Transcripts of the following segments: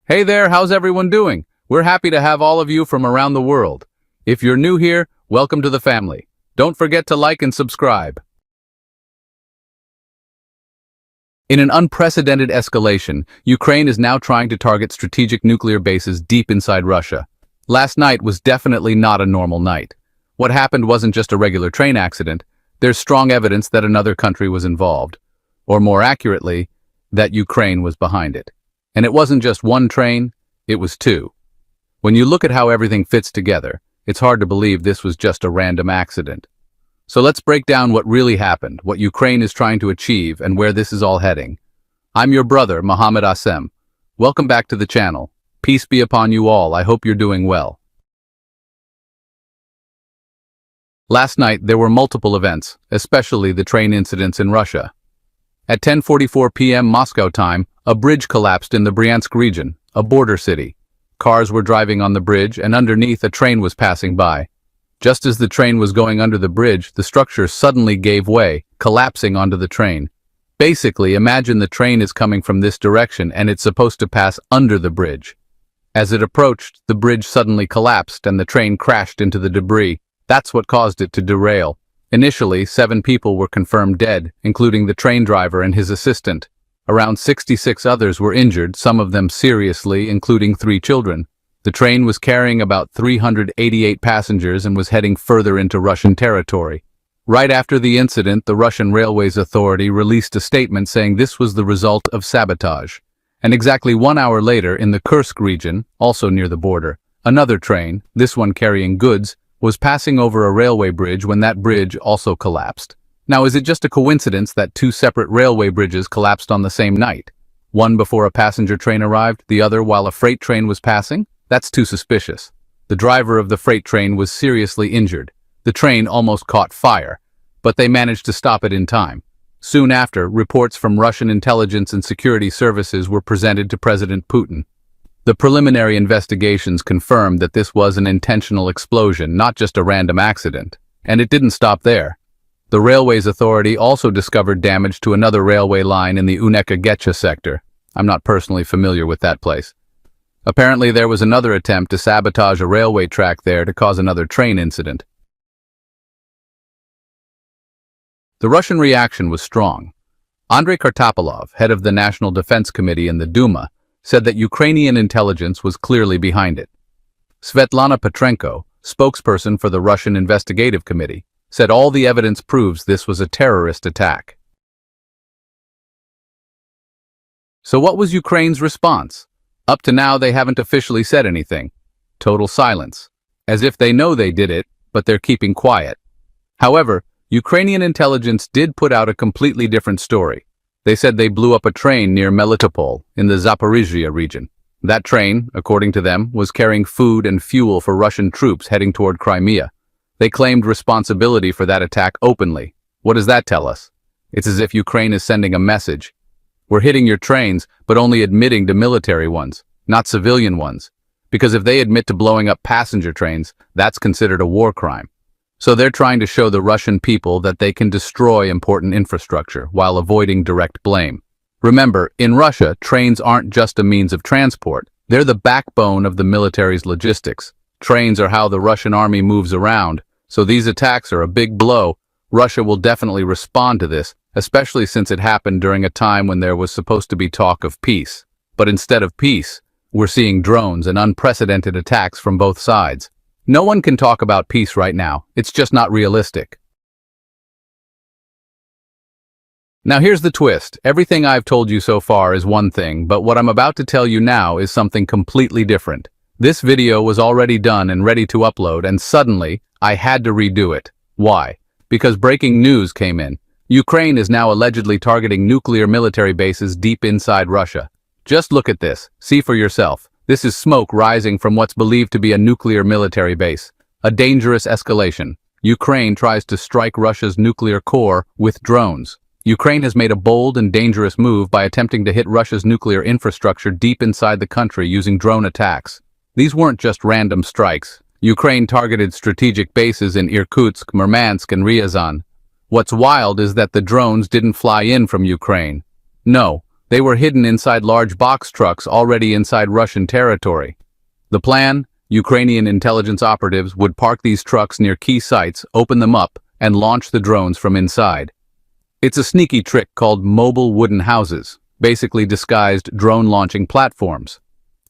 Hey there, how's everyone doing? We're happy to have all of you from around the world. If you're new here, welcome to the family. Don't forget to like and subscribe. In an unprecedented escalation, Ukraine is now trying to target strategic nuclear bases deep inside Russia. Last night was definitely not a normal night. What happened wasn't just a regular train accident. There's strong evidence that another country was involved. Or more accurately, that Ukraine was behind it. And it wasn't just one train, it was two. When you look at how everything fits together, it's hard to believe this was just a random accident. So let's break down what really happened, what Ukraine is trying to achieve, and where this is all heading. I'm your brother, Mohammed Assem. Welcome back to the channel. Peace be upon you all. I hope you're doing well. Last night, there were multiple events, especially the train incidents in Russia. At 10:44 p.m. Moscow time, a bridge collapsed in the Bryansk region, a border city. Cars were driving on the bridge, and underneath a train was passing by. Just as the train was going under the bridge, the structure suddenly gave way, collapsing onto the train. Basically, imagine the train is coming from this direction and it's supposed to pass under the bridge. As it approached, the bridge suddenly collapsed and the train crashed into the debris. That's what caused it to derail. Initially, 7 people were confirmed dead, including the train driver and his assistant. Around 66 others were injured, some of them seriously, including 3 children. The train was carrying about 388 passengers and was heading further into Russian territory. Right after the incident, the Russian Railways Authority released a statement saying this was the result of sabotage. And exactly 1 hour later, in the Kursk region, also near the border, another train, this one carrying goods, was passing over a railway bridge when that bridge also collapsed. Now, is it just a coincidence that 2 separate railway bridges collapsed on the same night? One before a passenger train arrived, the other while a freight train was passing? That's too suspicious. The driver of the freight train was seriously injured. The train almost caught fire, but they managed to stop it in time. Soon after, reports from Russian intelligence and security services were presented to President Putin. The preliminary investigations confirmed that this was an intentional explosion, not just a random accident. And it didn't stop there. The Railways Authority also discovered damage to another railway line in the Uneka-Getcha sector. I'm not personally familiar with that place. Apparently there was another attempt to sabotage a railway track there to cause another train incident. The Russian reaction was strong. Andrei Kartapolov, head of the National Defense Committee in the Duma, said that Ukrainian intelligence was clearly behind it. Svetlana Petrenko, spokesperson for the Russian Investigative Committee, said all the evidence proves this was a terrorist attack. So what was Ukraine's response? Up to now, they haven't officially said anything. Total silence. As if they know they did it, but they're keeping quiet. However, Ukrainian intelligence did put out a completely different story. They said they blew up a train near Melitopol in the Zaporizhzhia region. That train, according to them, was carrying food and fuel for Russian troops heading toward Crimea. They claimed responsibility for that attack openly. What does that tell us? It's as if Ukraine is sending a message. We're hitting your trains, but only admitting to military ones, not civilian ones. Because if they admit to blowing up passenger trains, that's considered a war crime. So they're trying to show the Russian people that they can destroy important infrastructure while avoiding direct blame. Remember, in Russia, trains aren't just a means of transport. They're the backbone of the military's logistics. Trains are how the Russian army moves around, so these attacks are a big blow. Russia will definitely respond to this, especially since it happened during a time when there was supposed to be talk of peace. But instead of peace, we're seeing drones and unprecedented attacks from both sides. No one can talk about peace right now. It's just not realistic. Now here's the twist. Everything I've told you so far is one thing, but what I'm about to tell you now is something completely different. This video was already done and ready to upload, and suddenly, I had to redo it. Why? Because breaking news came in. Ukraine is now allegedly targeting nuclear military bases deep inside Russia. Just look at this. See for yourself. This is smoke rising from what's believed to be a nuclear military base. A dangerous escalation. Ukraine tries to strike Russia's nuclear core with drones. Ukraine has made a bold and dangerous move by attempting to hit Russia's nuclear infrastructure deep inside the country using drone attacks. These weren't just random strikes. Ukraine targeted strategic bases in Irkutsk, Murmansk, and Ryazan. What's wild is that the drones didn't fly in from Ukraine. No, They were hidden inside large box trucks already inside Russian territory. The plan? Ukrainian intelligence operatives would park these trucks near key sites, open them up, and launch the drones from inside. It's a sneaky trick called mobile wooden houses, basically disguised drone launching platforms.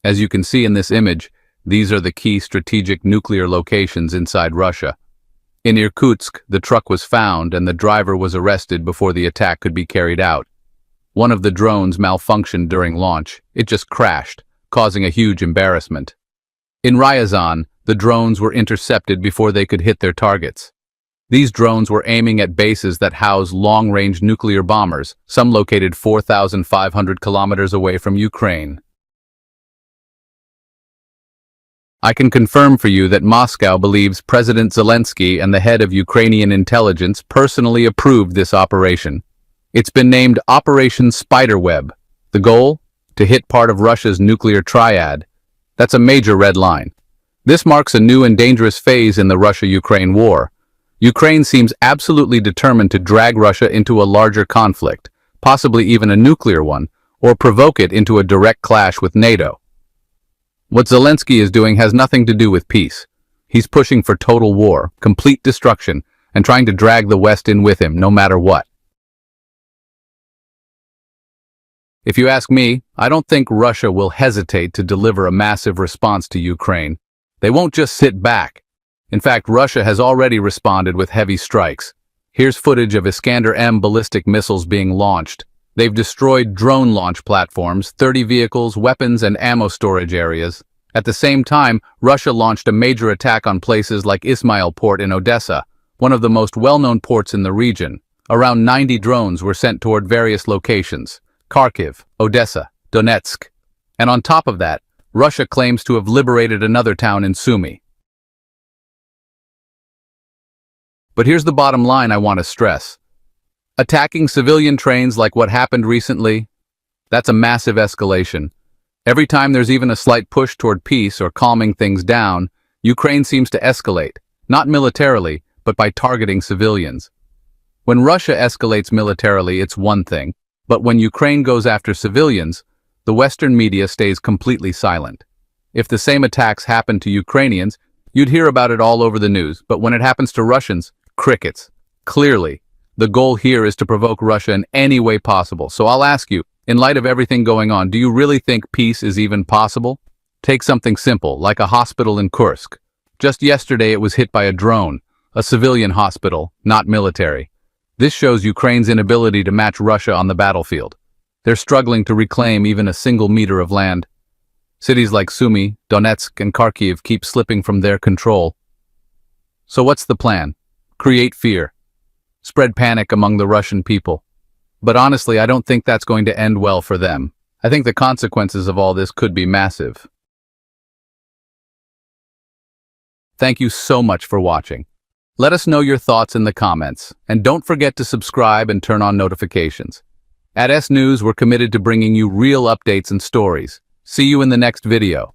As you can see in this image, these are the key strategic nuclear locations inside Russia. In Irkutsk, the truck was found and the driver was arrested before the attack could be carried out. One of the drones malfunctioned during launch. It just crashed, causing a huge embarrassment. In Ryazan, the drones were intercepted before they could hit their targets. These drones were aiming at bases that house long-range nuclear bombers, some located 4,500 kilometers away from Ukraine. I can confirm for you that Moscow believes President Zelensky and the head of Ukrainian intelligence personally approved this operation. It's been named Operation Spiderweb. The goal? To hit part of Russia's nuclear triad. That's a major red line. This marks a new and dangerous phase in the Russia-Ukraine war. Ukraine seems absolutely determined to drag Russia into a larger conflict, possibly even a nuclear one, or provoke it into a direct clash with NATO. What Zelensky is doing has nothing to do with peace. He's pushing for total war, complete destruction, and trying to drag the West in with him, no matter what. If you ask me, I don't think Russia will hesitate to deliver a massive response to Ukraine. They won't just sit back. In fact, Russia has already responded with heavy strikes. Here's footage of Iskander-M ballistic missiles being launched. They've destroyed drone launch platforms, 30 vehicles, weapons, and ammo storage areas. At the same time, Russia launched a major attack on places like Ismail Port in Odessa, one of the most well-known ports in the region. Around 90 drones were sent toward various locations: Kharkiv, Odessa, Donetsk. And on top of that, Russia claims to have liberated another town in Sumy. But here's the bottom line I want to stress. Attacking civilian trains like what happened recently, that's a massive escalation. Every time there's even a slight push toward peace or calming things down, Ukraine seems to escalate, not militarily, but by targeting civilians. When Russia escalates militarily, it's one thing, but when Ukraine goes after civilians, the Western media stays completely silent. If the same attacks happen to Ukrainians, you'd hear about it all over the news, but when it happens to Russians, crickets. Clearly, the goal here is to provoke Russia in any way possible. So I'll ask you, in light of everything going on, do you really think peace is even possible? Take something simple, like a hospital in Kursk. Just yesterday it was hit by a drone, a civilian hospital, not military. This shows Ukraine's inability to match Russia on the battlefield. They're struggling to reclaim even a single meter of land. Cities like Sumy, Donetsk, and Kharkiv keep slipping from their control. So what's the plan? Create fear. Spread panic among the Russian people. But honestly, I don't think that's going to end well for them. I think the consequences of all this could be massive. Thank you so much for watching. Let us know your thoughts in the comments, and don't forget to subscribe and turn on notifications. At S News, we're committed to bringing you real updates and stories. See you in the next video.